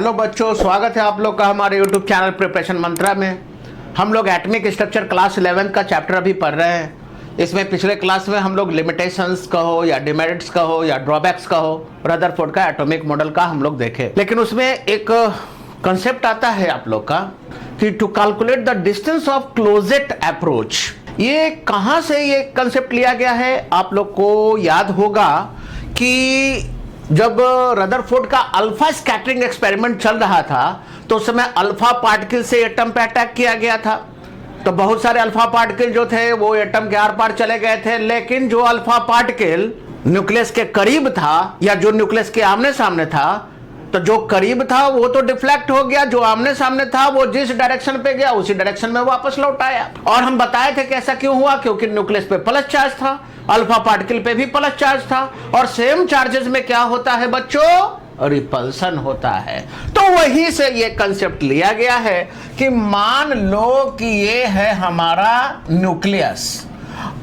Hello बच्चों, स्वागत है आप लोग का हमारे यूट्यूब चैनल प्रिपरेशन मंत्रा में। हम लोग एटॉमिक स्ट्रक्चर क्लास 11 का चैप्टर अभी पढ़ रहे हैं। इसमें पिछले क्लास में हम लोग लिमिटेशंस का हो या डिमेरिट्स का हो या ड्रॉबैक्स का हो, रदरफोर्ड का एटॉमिक मॉडल का हम लोग देखे। लेकिन उसमें एक कंसेप्ट आता है आप लोग का कि to calculate the distance of closest approach. ये कहाँ से ये कंसेप्ट लिया गया है? आप लोग को याद होगा कि जब रदरफोर्ड का अल्फा स्कैटरिंग एक्सपेरिमेंट चल रहा था तो उस समय अल्फा पार्टिकल से एटम पे अटैक किया गया था। तो बहुत सारे अल्फा पार्टिकल जो थे वो एटम के आर पार चले गए थे, लेकिन जो अल्फा पार्टिकल न्यूक्लियस के करीब था या जो न्यूक्लियस के आमने सामने था, तो जो करीब था वो तो डिफ्लेक्ट हो गया, जो आमने सामने था वो जिस डायरेक्शन पे गया उसी डायरेक्शन में वापस लौट आया। और हम बताए थे कि ऐसा क्यों हुआ, क्योंकि न्यूक्लियस पे प्लस चार्ज था, अल्फा पार्टिकल पे भी प्लस चार्ज था, और सेम चार्जेस में क्या होता है बच्चों? रिपल्सन होता है। तो वहीं से ये कंसेप्ट लिया गया है कि मान लो कि ये है हमारा न्यूक्लियस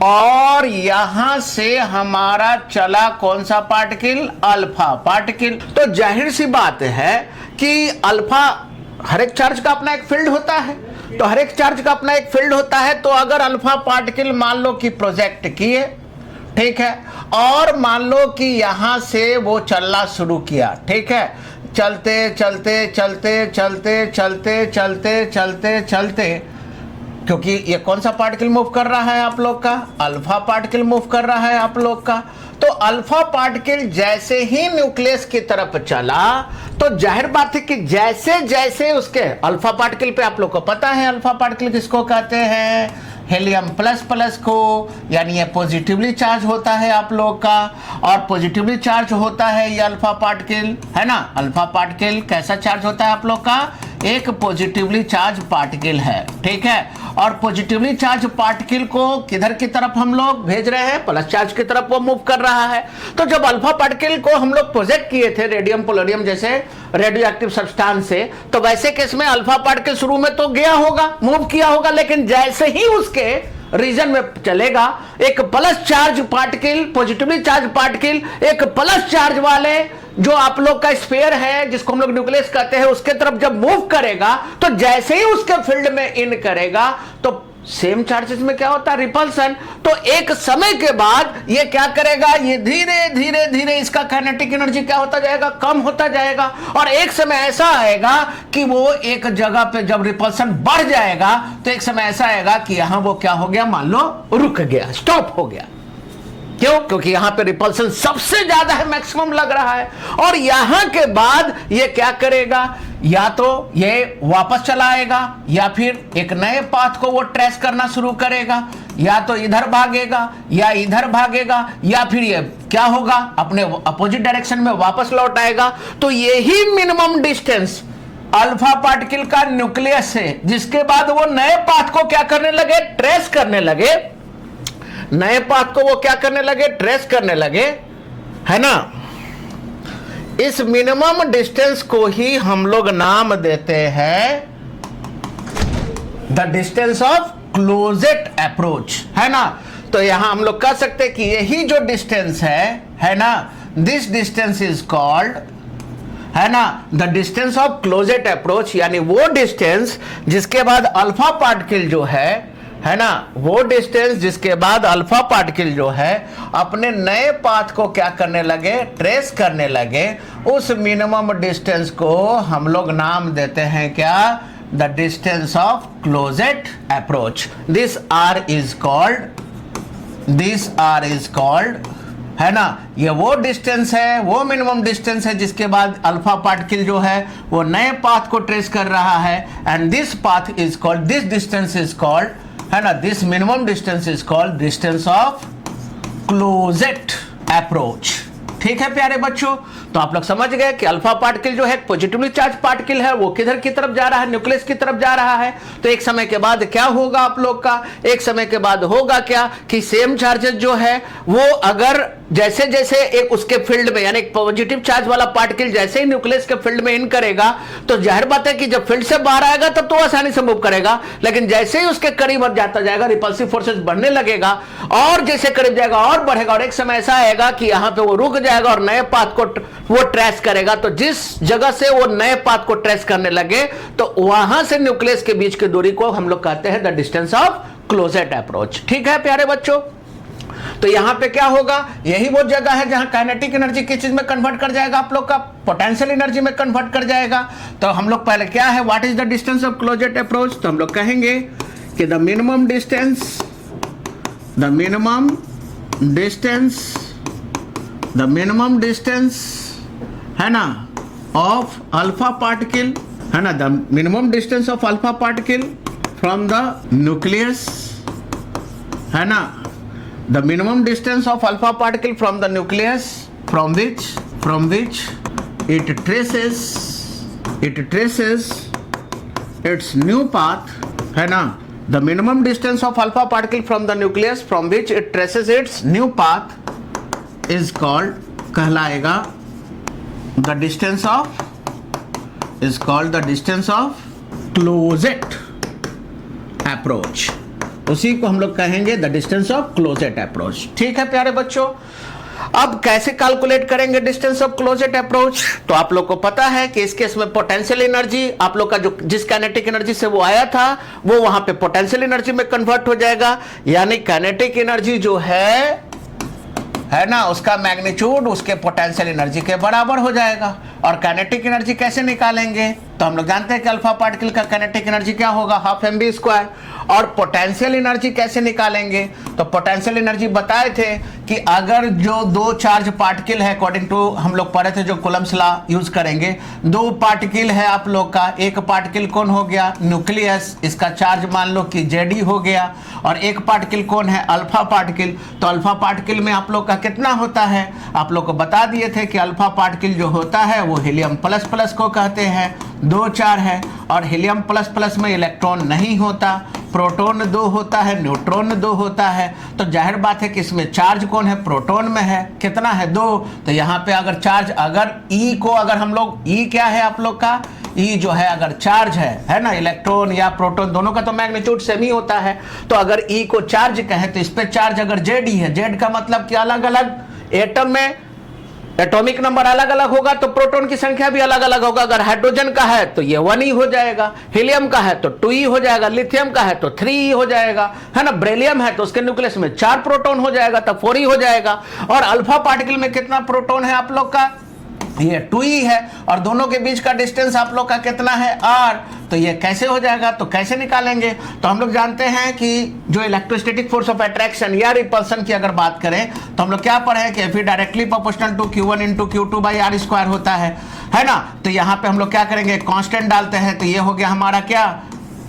और यहां से हमारा चला कौन सा पार्टिकल? Alpha particle. तो जाहिर सी बात है कि अल्फा, हर एक चार्ज का अपना एक फील्ड होता है, तो हर एक चार्ज का अपना एक फील्ड होता है। तो अगर अल्फा पार्टिकल मान लो कि प्रोजेक्ट किए, ठीक है, और मान लो कि यहां से वो चलना शुरू किया, ठीक है, चलते चलते चलते चलते चलते चलते चलते चलते, क्योंकि ये कौन सा पार्टिकल मूव कर रहा है आप लोग का? अल्फा पार्टिकल मूव कर रहा है आप लोग का। तो अल्फा पार्टिकल जैसे ही न्यूक्लियस की तरफ चला तो जाहिर बात है कि जैसे जैसे उसके अल्फा पार्टिकल पे, आप लोग को पता है अल्फा पार्टिकल किसको कहते हैं? हेलियम प्लस प्लस को, यानी ये पॉजिटिवली चार्ज होता है आप लोग का, और पॉजिटिवली चार्ज होता है ये अल्फा पार्टिकल, है ना। अल्फा पार्टिकल कैसा चार्ज होता है आप लोग का? एक पॉजिटिवली चार्ज पार्टिकल है, ठीक है। और पॉजिटिवली चार्ज पार्टिकल को किधर की तरफ हम लोग भेज रहे हैं? प्लस चार्ज की तरफ वो मूव कर रहा है। तो जब अल्फा पार्टिकल को हम लोग प्रोजेक्ट किए थे रेडियम पोलोनियम जैसे रेडियो एक्टिव सब्सटेंस से, तो वैसे केस में अल्फा पार्टिकल शुरू में तो गया होगा, मूव किया होगा, लेकिन जैसे ही उसके रीजन में चलेगा एक plus charge particle, positively charge particle, एक प्लस चार्ज वाले जो आप लोग का स्फीयर है जिसको हम लोग न्यूक्लियस कहते हैं, उसके तरफ जब मूव करेगा तो जैसे ही उसके फील्ड में इन करेगा तो सेम चार्जेस में क्या होता है? रिपल्सन। तो एक समय के बाद ये क्या करेगा? ये धीरे धीरे धीरे इसका काइनेटिक एनर्जी क्या होता जाएगा? कम होता जाएगा। और एक समय ऐसा आएगा कि वो एक जगह पे जब रिपल्सन बढ़ जाएगा तो एक समय ऐसा आएगा कि यहां वो क्या हो गया? मान लो रुक गया, स्टॉप हो गया। क्यों? क्योंकि यहां पे रिपल्सन सबसे ज्यादा है, मैक्सिमम लग रहा है। और यहां के बाद ये क्या करेगा? या तो ये वापस चला आएगा या फिर एक नए पाथ को वो ट्रेस करना शुरू करेगा, या तो इधर भागेगा या इधर भागेगा, या फिर ये क्या होगा? अपने अपोजिट डायरेक्शन में वापस लौट आएगा। तो यही मिनिमम डिस्टेंस अल्फा पार्टिकल का न्यूक्लियस है, जिसके बाद वो नए पाथ को क्या करने लगे? ट्रेस करने लगे। नए पाथ को वो क्या करने लगे? ट्रेस करने लगे, है ना। इस मिनिमम डिस्टेंस को ही हम लोग नाम देते हैं the distance of closest approach, है ना। तो यहां हम लोग कह सकते हैं कि यही जो डिस्टेंस है ना, दिस डिस्टेंस इज कॉल्ड, है ना, the distance of closest approach, यानी वो डिस्टेंस जिसके बाद अल्फा पार्टिकल जो है ना, वो डिस्टेंस जिसके बाद अल्फा पार्टिकल जो है अपने नए पाथ को क्या करने लगे? ट्रेस करने लगे। उस मिनिमम डिस्टेंस को हम लोग नाम देते हैं क्या? The distance of closest approach. This R is called, है ना, ये वो डिस्टेंस है, वो मिनिमम डिस्टेंस है जिसके बाद अल्फा पार्टिकल जो है वो नए पाथ को ट्रेस कर रहा है। And this path is called, this distance is called, है ना, this minimum distance is called distance of closest approach. ठीक है प्यारे बच्चों, तो आप लोग समझ गए कि अल्फा पार्टिकल जो है पॉजिटिवली चार्ज पार्टिकल है, वो किधर की तरफ जा रहा है? न्यूक्लियस की तरफ जा रहा है। तो एक समय के बाद क्या होगा आप लोग का? एक समय के बाद होगा क्या कि सेम चार्जेस जो है वो अगर जैसे जैसे एक उसके फील्ड में यानी एक पॉजिटिव चार्ज वाला पार्टिकल जैसे ही न्यूक्लियस के फील्ड में इन करेगा तो जाहिर बात है कि जब फील्ड से बाहर आएगा तब तो आसानी से मूव करेगा, लेकिन जैसे ही उसके करीब जाता जाएगा रिपल्सिव फोर्सेस बढ़ने लगेगा और जैसे करीब जाएगा और बढ़ेगा और एक समय ऐसा आएगा कि यहां पे वो रुक जाएगा और नए पाथ को वो ट्रेस करेगा। तो जिस जगह से वो नए पाथ को ट्रेस करने लगे तो वहां से न्यूक्लियस के बीच की दूरी को हम लोग कहते हैं the distance of closest approach. ठीक है प्यारे बच्चों, तो यहां पे क्या होगा, यही वो जगह है जहां काइनेटिक एनर्जी किस चीज में कन्वर्ट कर जाएगा, आप लोग का पोटेंशियल एनर्जी में कन्वर्ट कर जाएगा। तो हम लोग पहले क्या है, what is the distance of closest approach, तो हम लोग कहेंगे कि द मिनिमम डिस्टेंस है ना ऑफ अल्फा पार्टिकल, है ना, the minimum distance of alpha particle from the nucleus, है ना, the minimum distance of alpha particle from the nucleus from which it traces its new path, है ना, the minimum distance of alpha particle from the nucleus from which it traces its new path is called, कहलाएगा the distance of closest approach, उसी को हम लोग कहेंगे the distance of closest approach. ठीक है प्यारे बच्चों, अब कैसे कैलकुलेट करेंगे डिस्टेंस ऑफ क्लोजेट अप्रोच, तो आप लोग को पता है कि इस केस में पोटेंशियल एनर्जी आप लोग का जो जिस काइनेटिक एनर्जी से वो आया था वो वहां पे पोटेंशियल एनर्जी में कन्वर्ट हो जाएगा, यानी काइनेटिक एनर्जी जो है ना उसका मैग्नीट्यूड उसके पोटेंशियल एनर्जी के बराबर हो जाएगा। और काइनेटिक एनर्जी कैसे निकालेंगे, तो हम लोग जानते हैं कि अल्फा पार्टिकल का काइनेटिक एनर्जी क्या होगा, हाफ mv²। और पोटेंशियल एनर्जी कैसे निकालेंगे, तो पोटेंशियल एनर्जी बताए थे कि अगर जो दो चार्ज पार्टिकल है, अकॉर्डिंग टू हम लोग पढ़े थे जो कूलम्स लॉ यूज करेंगे, दो पार्टिकल है आप लोग का, एक पार्टिकल कौन हो गया न्यूक्लियस, इसका चार्ज मान लो कि Zd हो गया, और एक पार्टिकल कौन है अल्फा पार्टिकल। तो अल्फा पार्टिकल में आप लोग का कितना होता है, आप लोग को बता दिए थे कि अल्फा पार्टिकल जो होता है वो हीलियम प्लस प्लस को कहते हैं, 2 4 है, और हीलियम प्लस प्लस में इलेक्ट्रॉन नहीं होता, प्रोटॉन 2 होता है, न्यूट्रॉन 2 होता है। तो जाहिर बात है कि इसमें चार्ज कौन है, प्रोटॉन में है, कितना है 2। तो यहाँ पे अगर चार्ज अगर ई को अगर हम लोग ई क्या है आप लोग का ई जो है अगर चार्ज है ना, इलेक्ट्रॉन या प्रोटॉन दोनों का तो मैग्नीट्यूड सेम ही होता है। तो अगर ई को चार्ज कहे तो इस पे चार्ज अगर Zd है, Z का मतलब कि अलग अलग एटम में एटॉमिक नंबर अलग अलग होगा तो प्रोटॉन की संख्या भी अलग अलग होगा। अगर हाइड्रोजन का है तो ये 1 ही हो जाएगा, हीलियम का है तो 2 ही हो जाएगा, लिथियम का है तो 3 ही हो जाएगा, है ना, बेरिलियम है तो उसके न्यूक्लियस में 4 प्रोटॉन हो जाएगा तब 4 ही हो जाएगा। और अल्फा पार्टिकल में कितना प्रोटॉन है आप लोग का, ये 2 ही है, और दोनों के बीच का डिस्टेंस आप लोग का कितना है r। तो ये कैसे हो जाएगा, तो कैसे निकालेंगे, तो हम लोग जानते हैं कि जो इलेक्ट्रोस्टैटिक फोर्स ऑफ अट्रैक्शन या रिपल्सन की अगर बात करें तो हम लोग क्या पढ़े हैं कि F directly proportional to Q1 into Q2 by r² होता है ना। तो यहाँ पे हम लोग क्या करेंगे, कांस्टेंट डालते हैं, तो ये हो गया हमारा क्या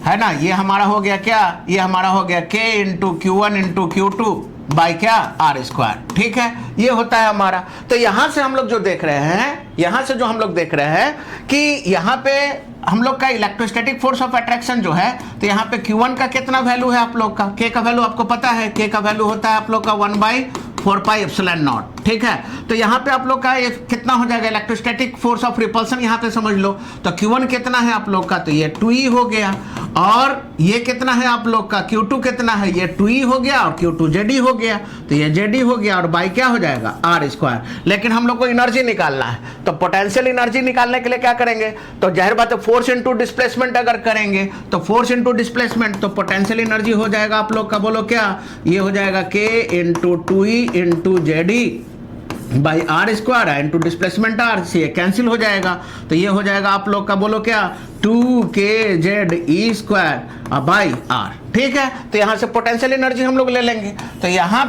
है ना, ये हमारा हो गया क्या, ये हमारा हो गया K into Q1 into Q2 by क्या r²। ठीक है, ये होता है हमारा। तो यहां से हम लोग जो देख रहे हैं, यहां से जो हम लोग देख रहे हैं कि यहां पे हम लोग का इलेक्ट्रोस्टैटिक फोर्स ऑफ अट्रैक्शन जो है, तो यहाँ पे Q1 का कितना वैल्यू है आप लोग का, K का वैल्यू आपको पता है, K का वैल्यू होता है आप लोग का 1/4πε0। ठीक है, तो यहाँ पे आप लोग का कितना हो जाएगा, इलेक्ट्रोस्टैटिक फोर्स ऑफ रिपल्सन यहाँ पे समझ लो। तो Q1 कितना है आप लोग का, तो ये 2 ही हो गया, और ये कितना है आप लोग का Q2 कितना है, ये 2 ही हो गया, और Q2 Zd हो गया, तो ये Zd हो गया, और बाई क्या हो जाएगा r²। लेकिन हम लोग को एनर्जी निकालना है, तो पोटेंशियल एनर्जी निकालने के लिए क्या करेंगे, तो जाहिर बात है फोर्स इंटू डिस्प्लेसमेंट अगर करेंगे तो फोर्स इंटू डिस्प्लेसमेंट, तो पोटेंशियल एनर्जी हो जाएगा आप लोग का, बोलो क्या, ये हो जाएगा K into 2E into Zd by r² into displacement r से ये कैंसिल हो जाएगा। तो ये हो जाएगा आप लोग का, बोलो क्या, 2kZe² बाई r। ठीक है, तो यहाँ से पोटेंशियल एनर्जी हम लोग ले लेंगे। तो यहाँ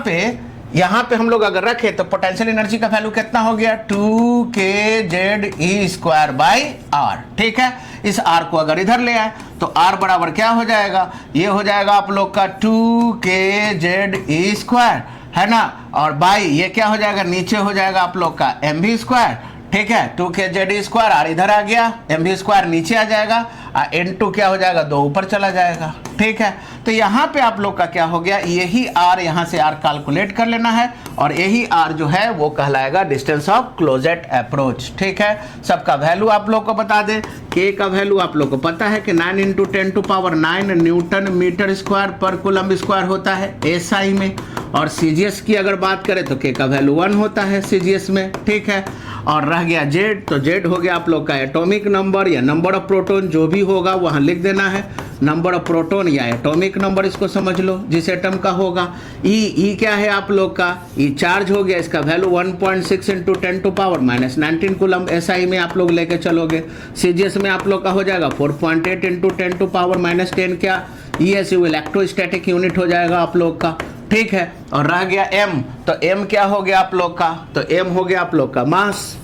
पे हम लोग अगर रखें तो पोटेंशियल एनर्जी का वैल्यू कितना हो गया, 2kZe² बाई r। ठीक है, इस r को अगर इधर ले आए तो r बराबर क्या हो जाएगा, ये हो जाएगा आप लोग का 2kZe², है ना, और बाई ये क्या हो जाएगा, नीचे हो जाएगा आप लोग का mv²। ठीक है, 2kZe², r इधर आ गया, mv² नीचे आ जाएगा, इनटू क्या हो जाएगा, 2 ऊपर चला जाएगा। ठीक है, तो यहाँ पे आप लोग का क्या हो गया, यही r यहाँ से r कैलकुलेट कर लेना है और यही r जो है वो कहलाएगा डिस्टेंस ऑफ क्लोजेट अप्रोच। ठीक है, सबका वैल्यू आप लोग को बता दें। k का वैल्यू आप लोग को पता है कि 9 × 10⁻⁹ न्यूटन मीटर स्क्वायर पर कूलम स्क्वायर होता है SI में। और CGS की अगर बात करें तो k का वैल्यू 1 होता है CGS में। ठीक है, और रह गया Z, तो Z हो गया आप लोग का एटॉमिक नंबर या नंबर ऑफ प्रोटॉन, जो भी होगा वहाँ लिख देना है। नंबर ऑफ प्रोटॉन या एटॉमिक नंबर इसको समझ लो जिस एटम का होगा। E क्या है आप लोग का, E चार्ज हो गया, इसका वैल्यू 1.6 × 10⁻⁹ कूलम SI में आप लोग लेके चलोगे। CGS में आप लोग का हो जाएगा 4.8 × 10⁻⁻10 क्या, ESU इलेक्ट्रोस्टैटिक यूनिट हो जाएगा आप लोग का। ठीक है, और रह गया M, तो M क्या हो गया आप लोग का, तो M हो गया आप लोग का मास।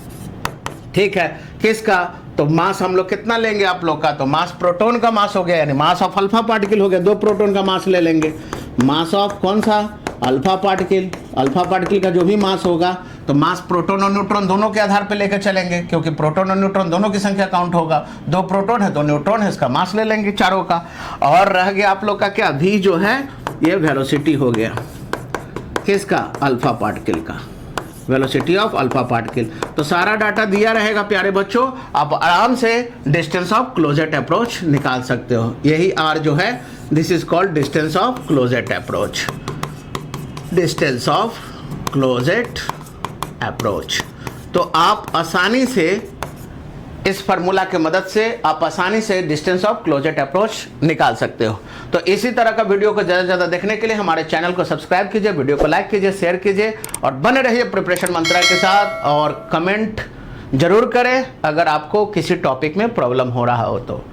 ठीक है, किसका, तो मास हम लोग कितना लेंगे आप लोग का, तो मास प्रोटॉन का मास हो गया, यानी मास ऑफ अल्फा पार्टिकल हो गया, 2 प्रोटॉन का मास ले लेंगे। मास ऑफ कौन सा, अल्फा पार्टिकल, अल्फा पार्टिकल का जो भी मास होगा तो मास प्रोटॉन और न्यूट्रॉन दोनों के आधार पे लेकर चलेंगे, क्योंकि प्रोटॉन और न्यूट्रॉन दोनों की संख्या काउंट होगा। 2 प्रोटॉन है 2 न्यूट्रॉन है, इसका मास ले लेंगे चारों का। और रह गया आप लोग का क्या, v जो है ये वेलोसिटी हो गया, किसका, अल्फा पार्टिकल का, वेलोसिटी ऑफ अल्फा पार्टिकल। तो सारा डाटा दिया रहेगा प्यारे बच्चों, आप आराम से डिस्टेंस ऑफ क्लोजेट अप्रोच निकाल सकते हो। यही r जो है, this is called distance of closest approach, distance of closest approach. तो आप आसानी से इस फार्मूला के मदद से आप आसानी से डिस्टेंस ऑफ क्लोजेट अप्रोच निकाल सकते हो। तो इसी तरह का वीडियो को ज़्यादा से ज़्यादा देखने के लिए हमारे चैनल को सब्सक्राइब कीजिए, वीडियो को लाइक कीजिए, शेयर कीजिए और बने रहिए प्रिपरेशन मंत्रा के साथ। और कमेंट जरूर करें अगर आपको किसी टॉपिक में प्रॉब्लम हो रहा हो तो।